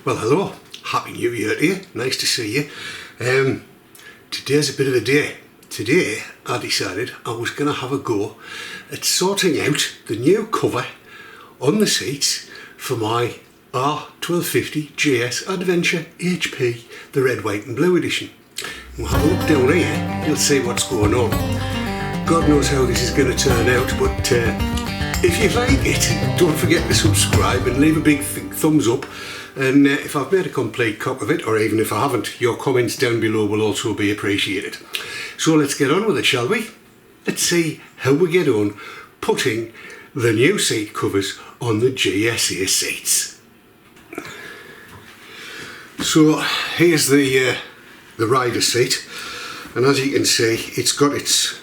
Well, hello, happy new year to you, nice to see you. Today's a bit of a day. Today I decided I was going to have a go at sorting out the new cover on the seats for my R1250GSA Adventure HP, the red, white and blue edition. We'll have a look down here, you'll see what's going on. God knows how this is going to turn out, but if you like it, don't forget to subscribe and leave a big thumbs up. And if I've made a complete cop of it, or even if I haven't, your comments down below will also be appreciated. So let's get on with it, shall we? Let's see how we get on putting the new seat covers on the GSA seats. So here's the rider seat, and as you can see, it's got its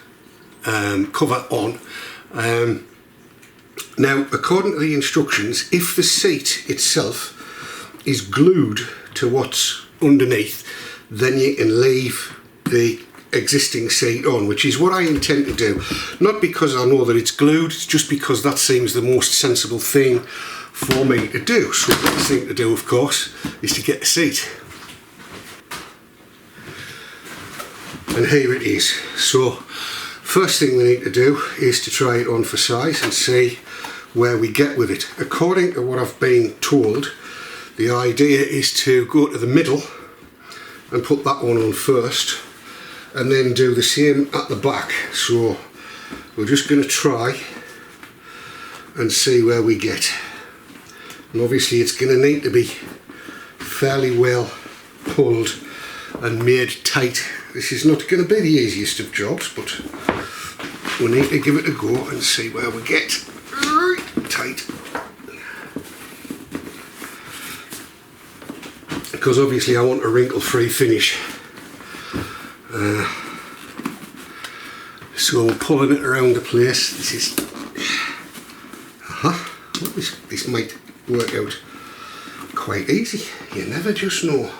cover on. Now, according to the instructions, if the seat itself is glued to what's underneath, then you can leave the existing seat on, which is what I intend to do. Not because I know that it's glued, it's just because that seems the most sensible thing for me to do. So the next thing to do, of course, is to get the seat. And here it is. So first thing we need to do is to try it on for size and see where we get with it. According to what I've been told, the idea is to go to the middle and put that one on first, and then do the same at the back. So we're just going to try and see where we get. And obviously it's going to need to be fairly well pulled and made tight. This is not going to be the easiest of jobs, but we need to give it a go and see where we get. Tight. Because obviously I want a wrinkle-free finish. So we're pulling it around the place. This is... This might work out quite easy. You never just know.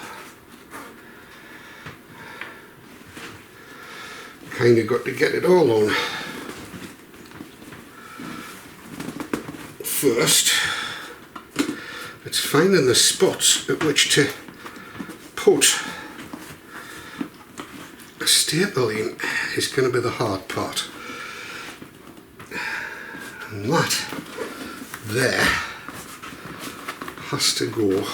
Kind of got to get it all on first. It's finding the spots at which to put a staple in is going to be the hard part. And that there has to go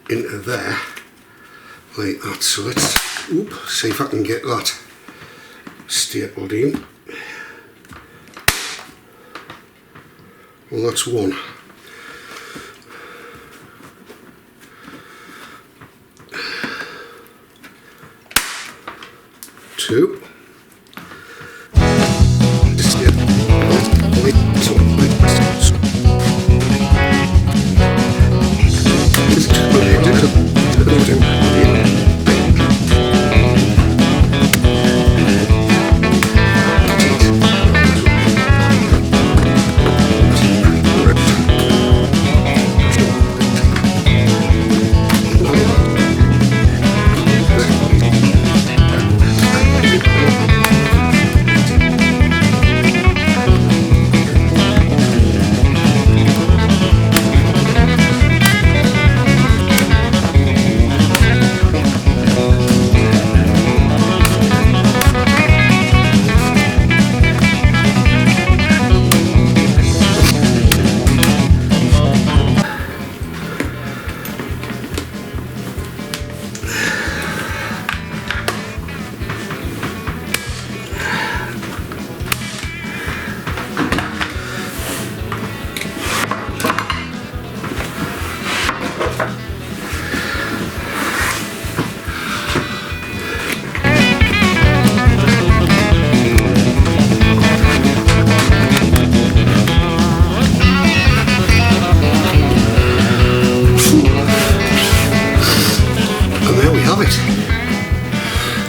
into there like that. So let's see if I can get that stapled in. Well, that's one. Two.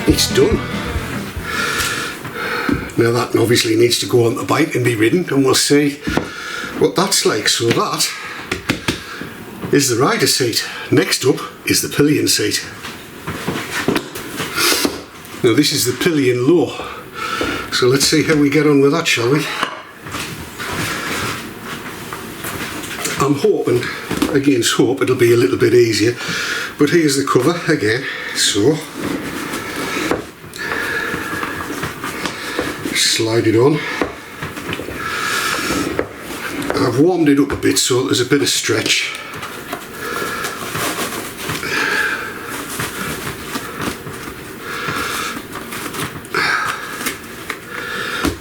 It's done. Now that obviously needs to go on the bike and be ridden, and we'll see what that's like. So that is the rider seat. Next up is the pillion seat. Now this is the pillion low. So let's see how we get on with that, shall we? I'm hoping, against hope, it'll be a little bit easier. But here's the cover again. So slide it on. I've warmed it up a bit so there's a bit of stretch.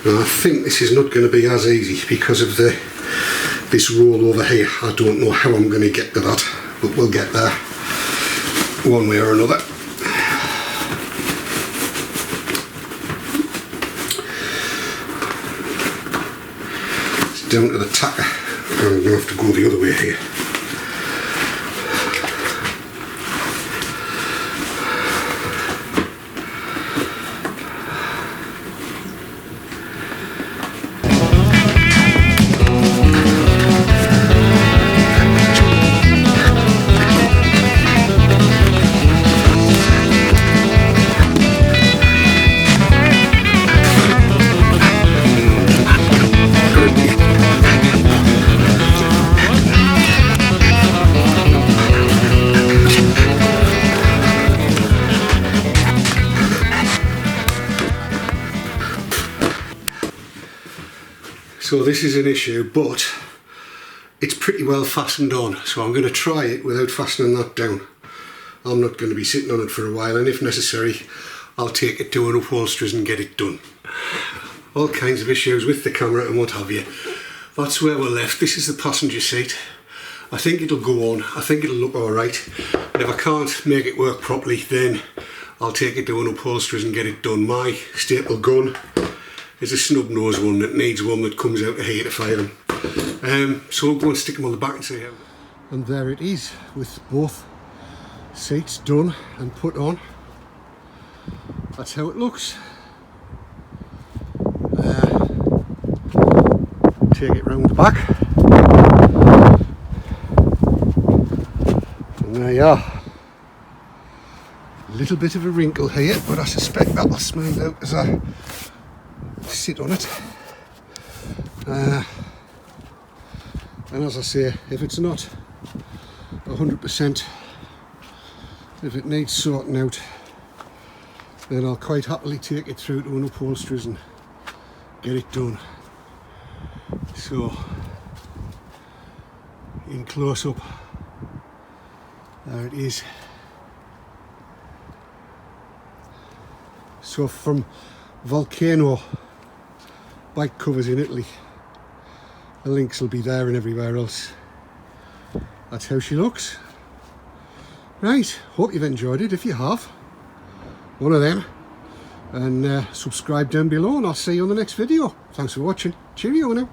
Now I think this is not going to be as easy because of this roll over here. I don't know how I'm going to get to that, but we'll get there one way or another. It's down to the tacker. I'm going to have to go the other way here. So this is an issue, but it's pretty well fastened on, so I'm going to try it without fastening that down. I'm not going to be sitting on it for a while, and if necessary I'll take it to an upholsterer's and get it done. All kinds of issues with the camera and what have you. That's where we're left. This is the passenger seat. I think it'll go on, I think it'll look alright, and if I can't make it work properly then I'll take it to an upholsterer's and get it done. My staple gun is a snub nose one that needs one that comes out of here to fire them. So we'll go and stick them on the back and see how. And there it is, with both seats done and put on. That's how it looks. Take it round the back. And there you are. A little bit of a wrinkle here, but I suspect that'll smooth out as I sit on it. And as I say, if it's not 100%, if it needs sorting out, then I'll quite happily take it through to an upholsterer's and get it done. So, in close up, there it is. So from Volcano bike covers in Italy, the links will be there and everywhere else. That's how she looks. Right, hope you've enjoyed it. If you have, one of them, and subscribe down below, and I'll see you on the next video. Thanks for watching. Cheerio now.